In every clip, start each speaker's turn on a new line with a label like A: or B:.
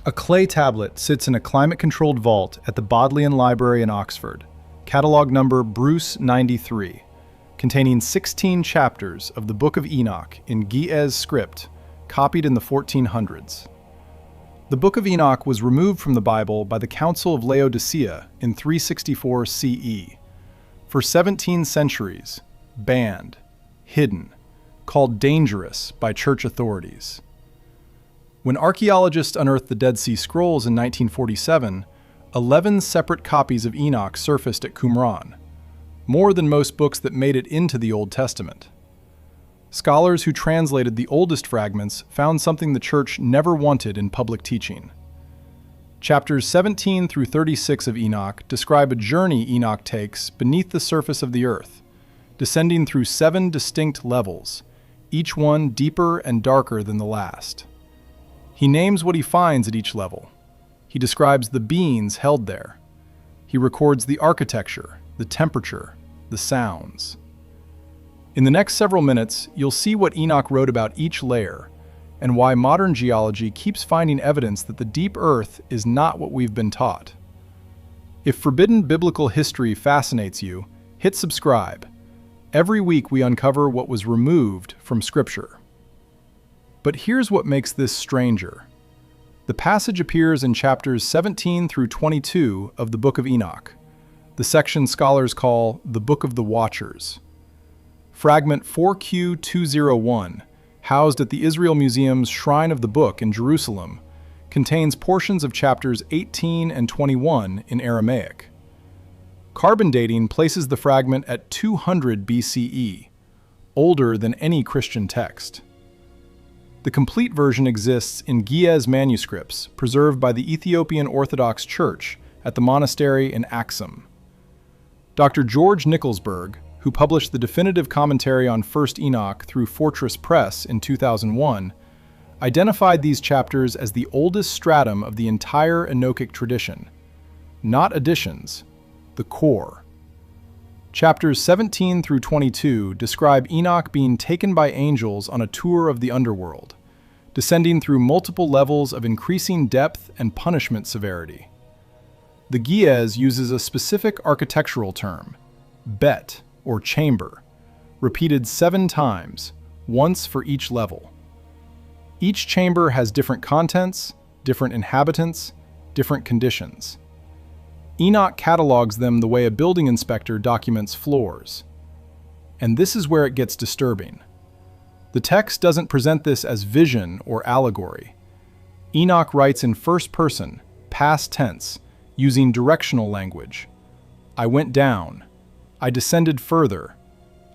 A: A clay tablet sits in a climate-controlled vault at the Bodleian Library in Oxford, catalog number Bruce 93, containing 16 chapters of the Book of Enoch in Ge'ez script, copied in the 1400s. The Book of Enoch was removed from the Bible by the Council of Laodicea in 364 CE. For 17 centuries, banned, hidden, called dangerous by church authorities. When archaeologists unearthed the Dead Sea Scrolls in 1947, 11 separate copies of Enoch surfaced at Qumran, more than most books that made it into the Old Testament. Scholars who translated the oldest fragments found something the church never wanted in public teaching. Chapters 17 through 36 of Enoch describe a journey Enoch takes beneath the surface of the earth, descending through 7 distinct levels, each one deeper and darker than the last. He names what he finds at each level. He describes the beings held there. He records the architecture, the temperature, the sounds. In the next several minutes, you'll see what Enoch wrote about each layer, and why modern geology keeps finding evidence that the deep earth is not what we've been taught. If forbidden biblical history fascinates you, hit subscribe. Every week we uncover what was removed from Scripture. But here's what makes this stranger. The passage appears in chapters 17 through 22 of the Book of Enoch, the section scholars call the Book of the Watchers. Fragment 4Q201, housed at the Israel Museum's Shrine of the Book in Jerusalem, contains portions of chapters 18 and 21 in Aramaic. Carbon dating places the fragment at 200 BCE, older than any Christian text. The complete version exists in Ge'ez manuscripts preserved by the Ethiopian Orthodox Church at the monastery in Axum. Dr. George Nicholsberg, who published the definitive commentary on 1st Enoch through Fortress Press in 2001, identified these chapters as the oldest stratum of the entire Enochic tradition. Not additions, the core. Chapters 17 through 22 describe Enoch being taken by angels on a tour of the underworld, descending through multiple levels of increasing depth and punishment severity. The Ge'ez uses a specific architectural term, bet, or chamber, repeated 7 times, once for each level. Each chamber has different contents, different inhabitants, different conditions. Enoch catalogs them the way a building inspector documents floors. And this is where it gets disturbing. The text doesn't present this as vision or allegory. Enoch writes in first person, past tense, using directional language. I went down. I descended further.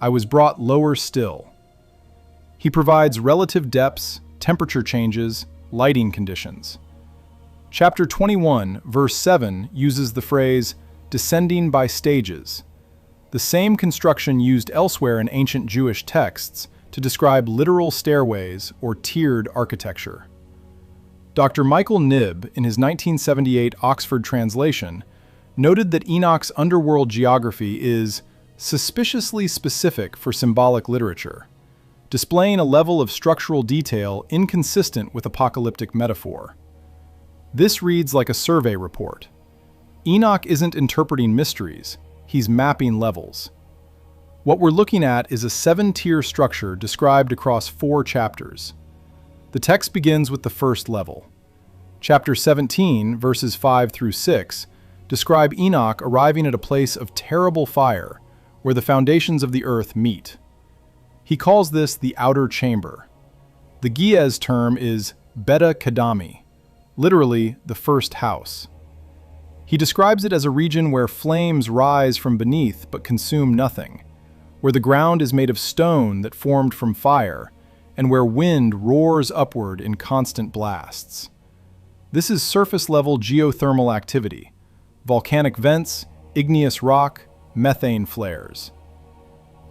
A: I was brought lower still. He provides relative depths, temperature changes, lighting conditions. Chapter 21, verse 7 uses the phrase, descending by stages, the same construction used elsewhere in ancient Jewish texts to describe literal stairways or tiered architecture. Dr. Michael Knibb, in his 1978 Oxford translation, noted that Enoch's underworld geography is suspiciously specific for symbolic literature, displaying a level of structural detail inconsistent with apocalyptic metaphor. This reads like a survey report. Enoch isn't interpreting mysteries, he's mapping levels. What we're looking at is a 7-tier structure described across 4 chapters. The text begins with the first level. Chapter 17, verses 5 through 6, describe Enoch arriving at a place of terrible fire, where the foundations of the earth meet. He calls this the outer chamber. The Ge'ez term is Beta Kadami, literally the first house. He describes it as a region where flames rise from beneath but consume nothing, where the ground is made of stone that formed from fire, and where wind roars upward in constant blasts. This is surface-level geothermal activity, volcanic vents, igneous rock, methane flares.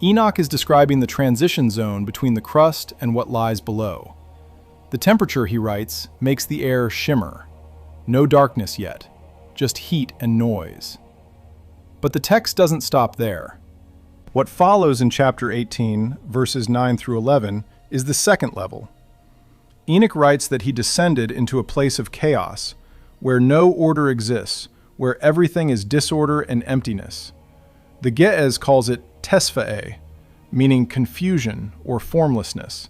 A: Enoch is describing the transition zone between the crust and what lies below. The temperature, he writes, makes the air shimmer. No darkness yet, just heat and noise. But the text doesn't stop there. What follows in chapter 18, verses 9 through 11, is the second level. Enoch writes that he descended into a place of chaos, where no order exists, where everything is disorder and emptiness. The Ge'ez calls it tesfae, meaning confusion or formlessness.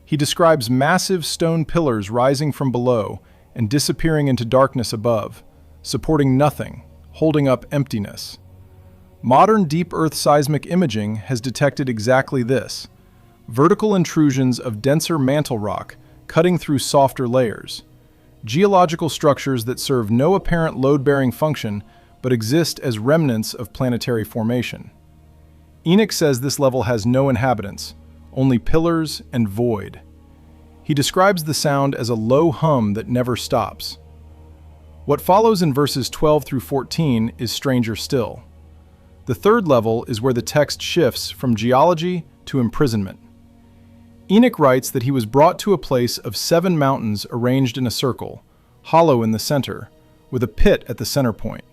A: He describes massive stone pillars rising from below and disappearing into darkness above, supporting nothing, holding up emptiness. Modern deep Earth seismic imaging has detected exactly this: vertical intrusions of denser mantle rock cutting through softer layers, geological structures that serve no apparent load-bearing function but exist as remnants of planetary formation. Enoch says this level has no inhabitants, only pillars and void. He describes the sound as a low hum that never stops. What follows in verses 12 through 14 is stranger still. The third level is where the text shifts from geology to imprisonment. Enoch writes that he was brought to a place of 7 mountains arranged in a circle, hollow in the center, with a pit at the center point.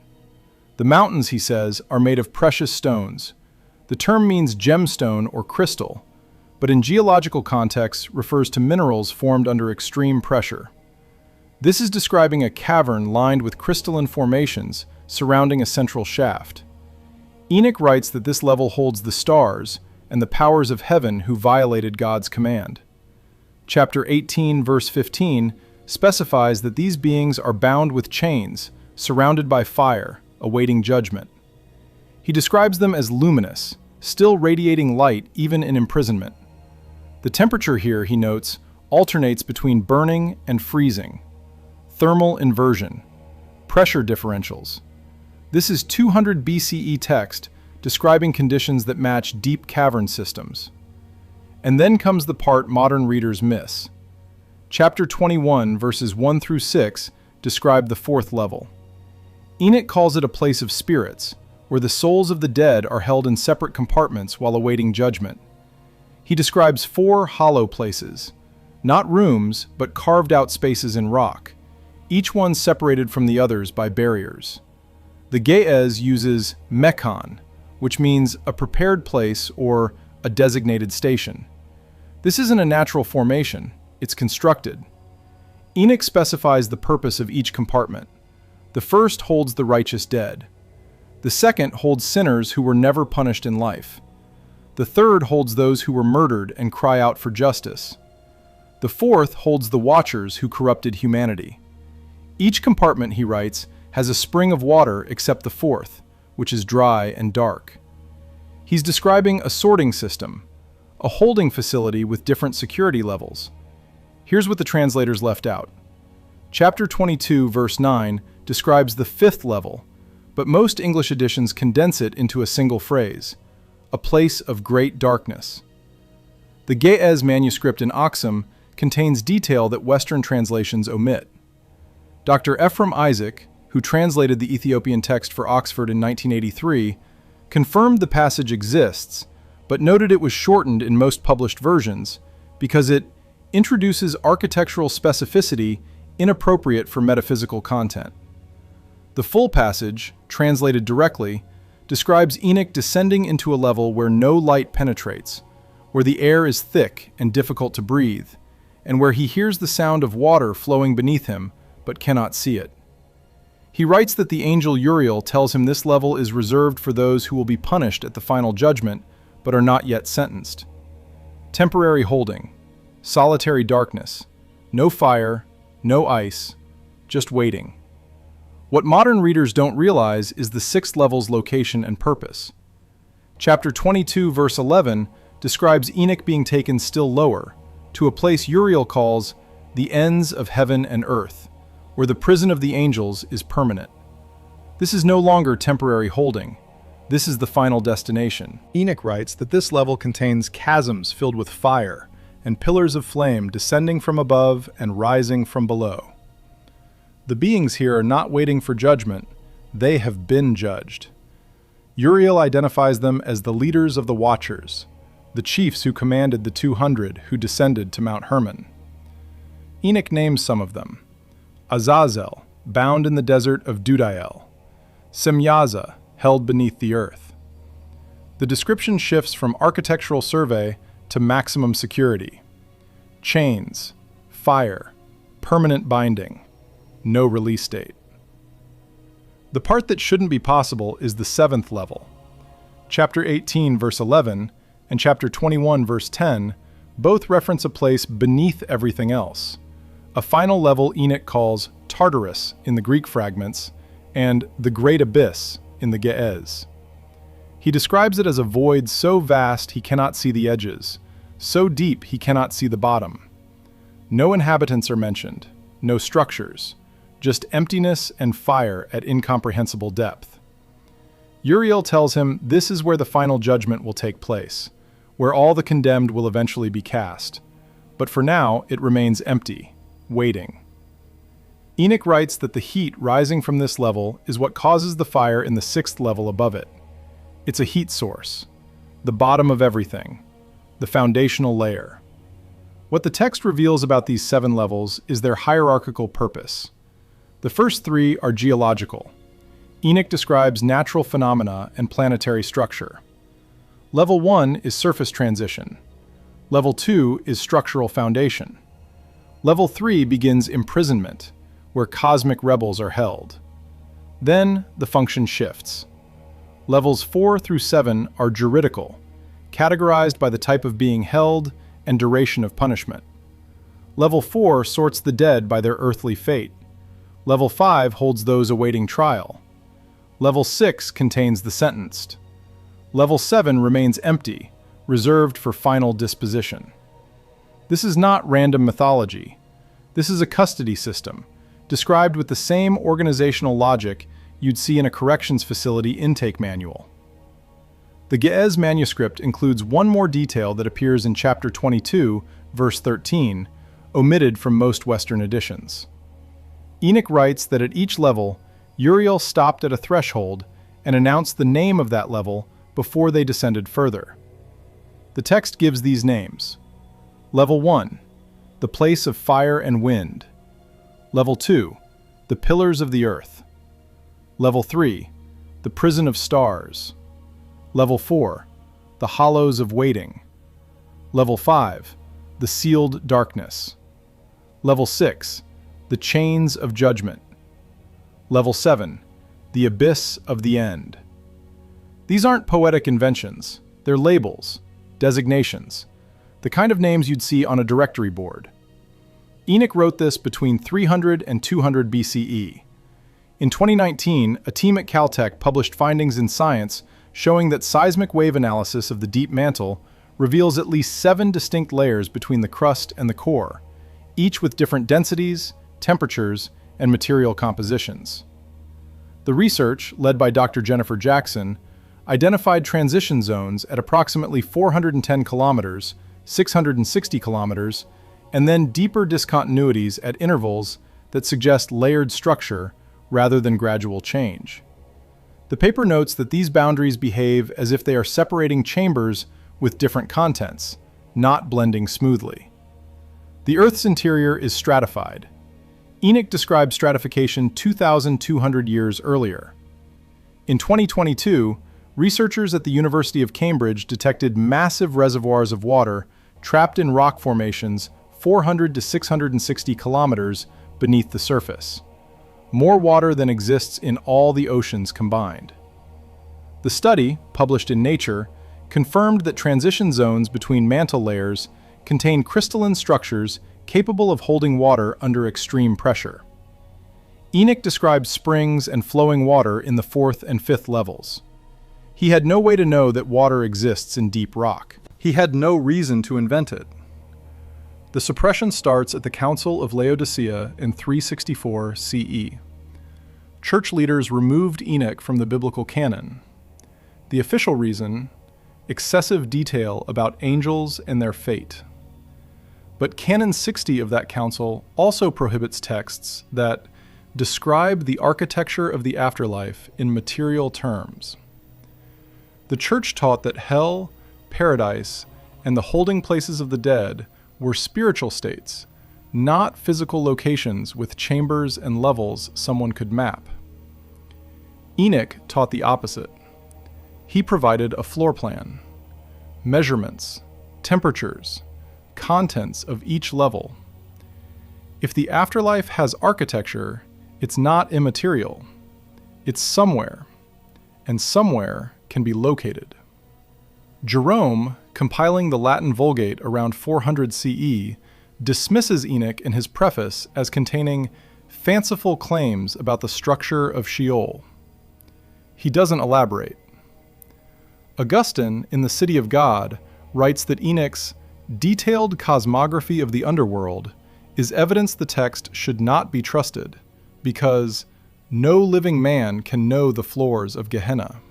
A: The mountains, he says, are made of precious stones. The term means gemstone or crystal, but in geological contexts refers to minerals formed under extreme pressure. This is describing a cavern lined with crystalline formations surrounding a central shaft. Enoch writes that this level holds the stars and the powers of heaven who violated God's command. Chapter 18, verse 15, specifies that these beings are bound with chains, surrounded by fire, awaiting judgment. He describes them as luminous, still radiating light even in imprisonment. The temperature here, he notes, alternates between burning and freezing. Thermal inversion, pressure differentials. This is 200 BCE text describing conditions that match deep cavern systems. And then comes the part modern readers miss. Chapter 21, verses 1 through 6, describe the fourth level. Enoch calls it a place of spirits, where the souls of the dead are held in separate compartments while awaiting judgment. He describes 4 hollow places, not rooms, but carved-out spaces in rock, each one separated from the others by barriers. The Ge'ez uses mekon, which means a prepared place or a designated station. This isn't a natural formation, it's constructed. Enoch specifies the purpose of each compartment. The first holds the righteous dead. The second holds sinners who were never punished in life. The third holds those who were murdered and cry out for justice. The fourth holds the watchers who corrupted humanity. Each compartment, he writes, has a spring of water except the fourth, which is dry and dark. He's describing a sorting system, a holding facility with different security levels. Here's what the translators left out. Chapter 22, verse 9, describes the 5th level, but most English editions condense it into a single phrase: a place of great darkness. The Ge'ez manuscript in Aksum contains detail that Western translations omit. Dr. Ephraim Isaac, who translated the Ethiopian text for Oxford in 1983, confirmed the passage exists, but noted it was shortened in most published versions because it introduces architectural specificity inappropriate for metaphysical content. The full passage, translated directly, describes Enoch descending into a level where no light penetrates, where the air is thick and difficult to breathe, and where he hears the sound of water flowing beneath him but cannot see it. He writes that the angel Uriel tells him this level is reserved for those who will be punished at the final judgment but are not yet sentenced. Temporary holding, solitary darkness, no fire, no ice, just waiting. What modern readers don't realize is the 6th level's location and purpose. Chapter 22, verse 11, describes Enoch being taken still lower, to a place Uriel calls the ends of heaven and earth, where the prison of the angels is permanent. This is no longer temporary holding. This is the final destination. Enoch writes that this level contains chasms filled with fire and pillars of flame descending from above and rising from below. The beings here are not waiting for judgment, they have been judged. Uriel identifies them as the leaders of the Watchers, the chiefs who commanded the 200 who descended to Mount Hermon. Enoch names some of them: Azazel, bound in the desert of Dudael; Semyaza, held beneath the earth. The description shifts from architectural survey to maximum security. Chains, Fire, permanent binding, no release date. The part that shouldn't be possible is the 7th level. Chapter 18, verse 11, and chapter 21, verse 10, both reference a place beneath everything else. A final level Enoch calls Tartarus in the Greek fragments, and the Great Abyss in the Ge'ez. He describes it as a void so vast he cannot see the edges, so deep he cannot see the bottom. No inhabitants are mentioned, no structures, just emptiness and fire at incomprehensible depth. Uriel tells him this is where the final judgment will take place, where all the condemned will eventually be cast. But for now, it remains empty, waiting. Enoch writes that the heat rising from this level is what causes the fire in the 6th level above it. It's a heat source, the bottom of everything, the foundational layer. What the text reveals about these 7 levels is their hierarchical purpose. The first 3 are geological. Enoch describes natural phenomena and planetary structure. Level 1 is surface transition. Level 2 is structural foundation. Level 3 begins imprisonment, where cosmic rebels are held. Then the function shifts. Levels 4 through 7 are juridical, categorized by the type of being held and duration of punishment. Level 4 sorts the dead by their earthly fate. Level 5 holds those awaiting trial. Level 6 contains the sentenced. Level 7 remains empty, reserved for final disposition. This is not random mythology. This is a custody system, described with the same organizational logic you'd see in a corrections facility intake manual. The Ge'ez manuscript includes one more detail that appears in chapter 22, verse 13, omitted from most Western editions. Enoch writes that at each level, Uriel stopped at a threshold and announced the name of that level before they descended further. The text gives these names. Level 1, the place of fire and wind. Level 2, the pillars of the earth. Level 3, the prison of stars. Level 4, the hollows of waiting. Level 5, the sealed darkness. Level 6, the chains of judgment. Level 7, the abyss of the end. These aren't poetic inventions, they're labels, designations, the kind of names you'd see on a directory board. Enoch wrote this between 300 and 200 BCE. In 2019, a team at Caltech published findings in Science showing that seismic wave analysis of the deep mantle reveals at least 7 distinct layers between the crust and the core, each with different densities, temperatures, and material compositions. The research, led by Dr. Jennifer Jackson, identified transition zones at approximately 410 kilometers, 660 kilometers, and then deeper discontinuities at intervals that suggest layered structure rather than gradual change. The paper notes that these boundaries behave as if they are separating chambers with different contents, not blending smoothly. The Earth's interior is stratified. Enoch described stratification 2,200 years earlier. In 2022, researchers at the University of Cambridge detected massive reservoirs of water trapped in rock formations 400 to 660 kilometers beneath the surface. More water than exists in all the oceans combined. The study, published in Nature, confirmed that transition zones between mantle layers contain crystalline structures capable of holding water under extreme pressure. Enoch described springs and flowing water in the 4th and 5th levels. He had no way to know that water exists in deep rock. He had no reason to invent it. The suppression starts at the Council of Laodicea in 364 CE. Church leaders removed Enoch from the biblical canon. The official reason: excessive detail about angels and their fate. But Canon 60 of that council also prohibits texts that describe the architecture of the afterlife in material terms. The church taught that hell, paradise, and the holding places of the dead were spiritual states, not physical locations with chambers and levels someone could map. Enoch taught the opposite. He provided a floor plan, measurements, temperatures, contents of each level. If the afterlife has architecture, it's not immaterial. It's somewhere, and somewhere can be located. Jerome, compiling the Latin Vulgate around 400 CE, dismisses Enoch in his preface as containing fanciful claims about the structure of Sheol. He doesn't elaborate. Augustine, in The City of God, writes that Enoch's detailed cosmography of the underworld is evidence the text should not be trusted, because no living man can know the floors of Gehenna.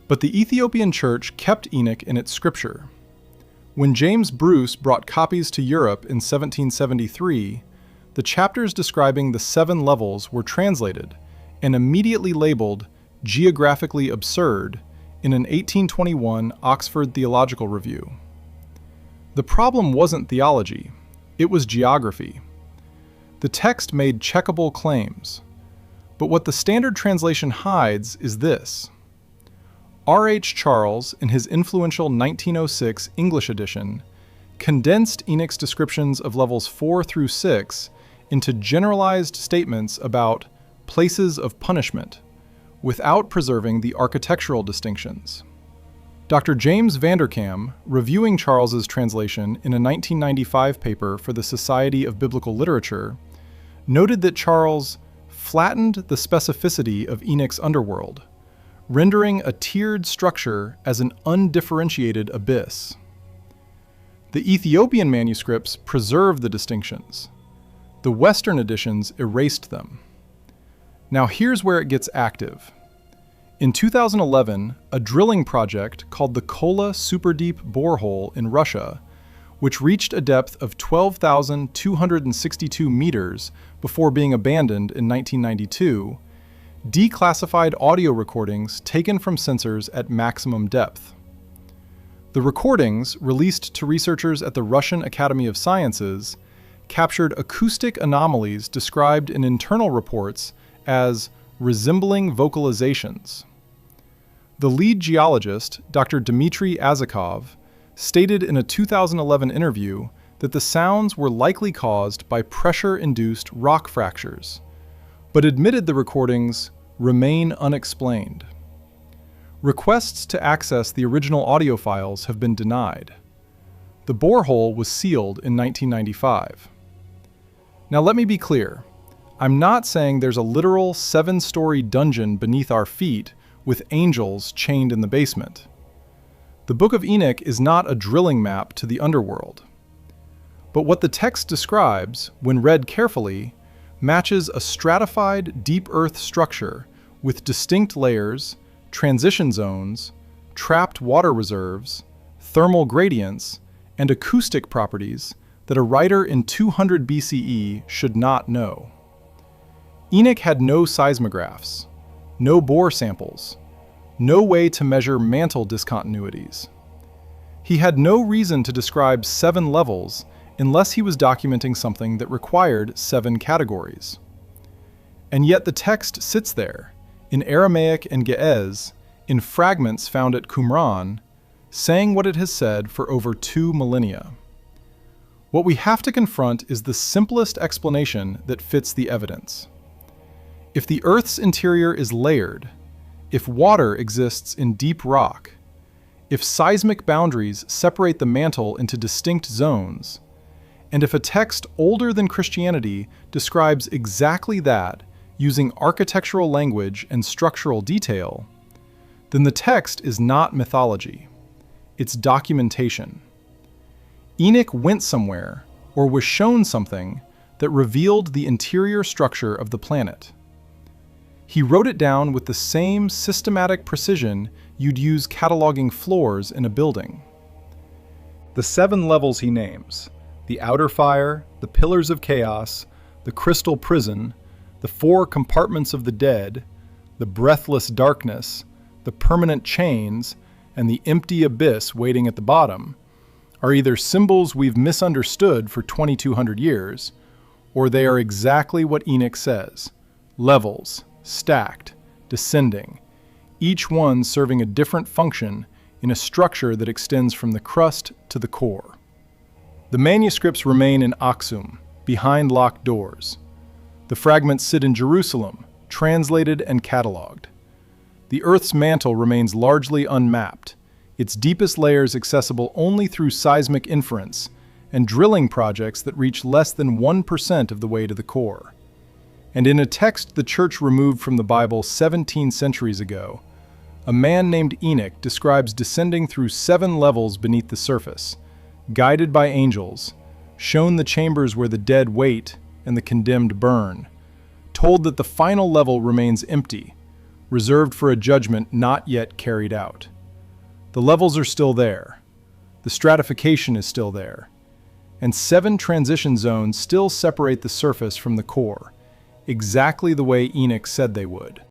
A: But the Ethiopian church kept Enoch in its scripture. When James Bruce brought copies to Europe in 1773, the chapters describing the 7 levels were translated and immediately labeled geographically absurd in an 1821 Oxford Theological Review. The problem wasn't theology, it was geography. The text made checkable claims, but what the standard translation hides is this. R.H. Charles, in his influential 1906 English edition, condensed Enoch's descriptions of levels 4 through 6 into generalized statements about places of punishment, without preserving the architectural distinctions. Dr. James Vanderkam, reviewing Charles's translation in a 1995 paper for the Society of Biblical Literature, noted that Charles flattened the specificity of Enoch's underworld, rendering a tiered structure as an undifferentiated abyss. The Ethiopian manuscripts preserve the distinctions. The Western editions erased them. Now here's where it gets active. In 2011, a drilling project called the Kola Superdeep Borehole in Russia, which reached a depth of 12,262 meters before being abandoned in 1992, declassified audio recordings taken from sensors at maximum depth. The recordings, released to researchers at the Russian Academy of Sciences, captured acoustic anomalies described in internal reports as resembling vocalizations. The lead geologist, Dr. Dmitry Azakov, stated in a 2011 interview that the sounds were likely caused by pressure-induced rock fractures, but admitted the recordings remain unexplained. Requests to access the original audio files have been denied. The borehole was sealed in 1995. Now let me be clear. I'm not saying there's a literal 7-story dungeon beneath our feet with angels chained in the basement. The Book of Enoch is not a drilling map to the underworld. But what the text describes, when read carefully, matches a stratified deep earth structure with distinct layers, transition zones, trapped water reserves, thermal gradients, and acoustic properties that a writer in 200 BCE should not know. Enoch had no seismographs, no bore samples, no way to measure mantle discontinuities. He had no reason to describe 7 levels unless he was documenting something that required 7 categories. And yet the text sits there, in Aramaic and Ge'ez, in fragments found at Qumran, saying what it has said for over 2 millennia. What we have to confront is the simplest explanation that fits the evidence. If the Earth's interior is layered, if water exists in deep rock, if seismic boundaries separate the mantle into distinct zones, and if a text older than Christianity describes exactly that using architectural language and structural detail, then the text is not mythology. It's documentation. Enoch went somewhere, or was shown something, that revealed the interior structure of the planet. He wrote it down with the same systematic precision you'd use cataloging floors in a building. The 7 levels he names, the outer fire, the pillars of chaos, the crystal prison, the 4 compartments of the dead, the breathless darkness, the permanent chains, and the empty abyss waiting at the bottom, are either symbols we've misunderstood for 2,200 years, or they are exactly what Enoch says, levels, stacked, descending, each one serving a different function in a structure that extends from the crust to the core. The manuscripts remain in Aksum, behind locked doors. The fragments sit in Jerusalem, translated and catalogued. The Earth's mantle remains largely unmapped, its deepest layers accessible only through seismic inference and drilling projects that reach less than 1% of the way to the core. And in a text the Church removed from the Bible 17 centuries ago, a man named Enoch describes descending through 7 levels beneath the surface, guided by angels, shown the chambers where the dead wait and the condemned burn, told that the final level remains empty, reserved for a judgment not yet carried out. The levels are still there, the stratification is still there, and 7 transition zones still separate the surface from the core, exactly the way Enoch said they would.